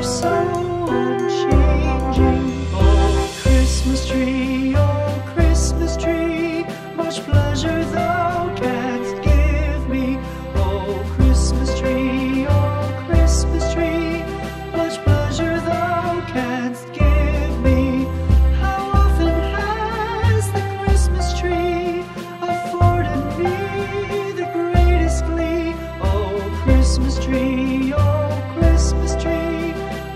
so unchanging. Oh, Christmas tree, much pleasure thou canst give me. Oh, Christmas tree, much pleasure thou canst give me. How often has the Christmas tree afforded me the greatest glee? Oh, Christmas tree,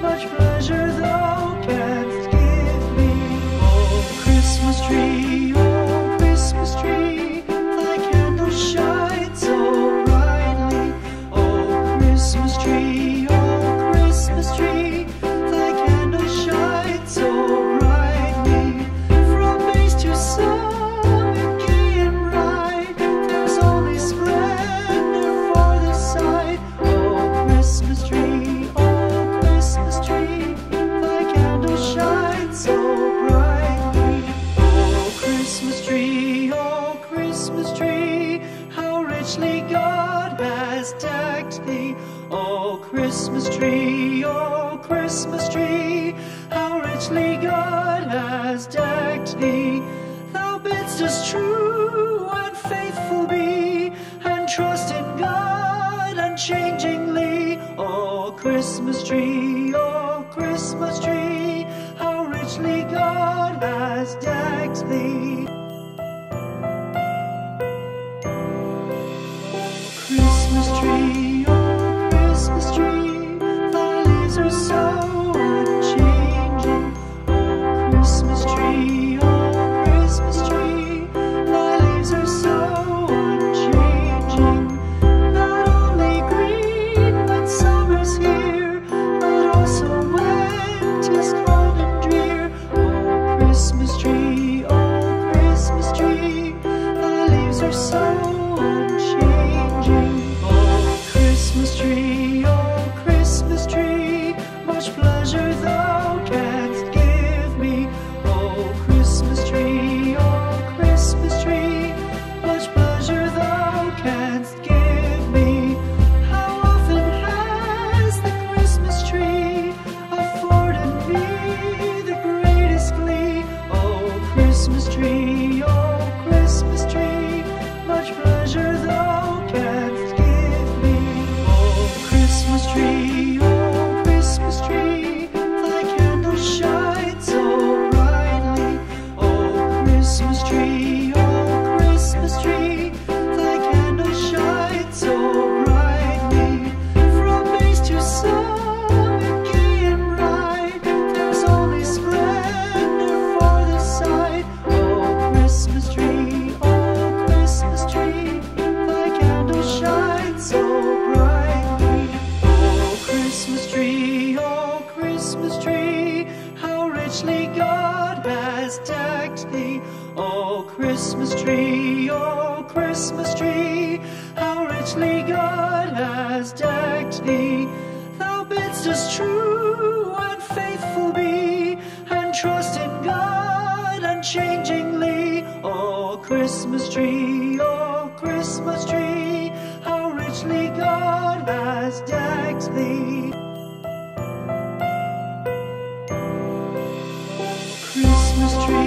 much pleasure thou canst give me. Oh, Christmas tree, thy candle shines so brightly. Oh, Christmas tree, thy candle shines so brightly. From base to summit, gay and bright, there's only splendor for the sight. Oh, Christmas tree, thy candle shines so brightly. Oh, Christmas tree, how richly God has decked thee. Oh, Christmas tree, how richly God has decked thee. Thou bidst us true and faithful be, and trust in God unchangingly. Oh, Christmas tree, how richly God has decked thee. Christmas tree, thy leaves are so unchanging. Oh, Christmas tree, thy leaves are so unchanging. Not only green when summer's here, but also when 'tis cold and drear. Oh, Christmas tree, thy leaves are so unchanging. Oh, Christmas tree, much pleasure thou canst give me. Oh, Christmas tree, much pleasure thou canst give me. How often has the Christmas tree afforded me the greatest glee? Oh, Christmas tree, much pleasure thou canst give me. Oh, Christmas tree, thy candle shines so brightly. Oh, Christmas tree, thy candle shines so brightly. From base to summit, gay and bright, there's only splendor for the sight. Oh, Christmas tree, thy candle shines so brightly. Oh, Christmas tree, how richly God has decked thee. Oh, Christmas tree, how richly God has decked thee. Thou bidst us true and faithful be, and trust in God unchangingly. Oh, Christmas tree, how richly God has decked thee. Christmas tree,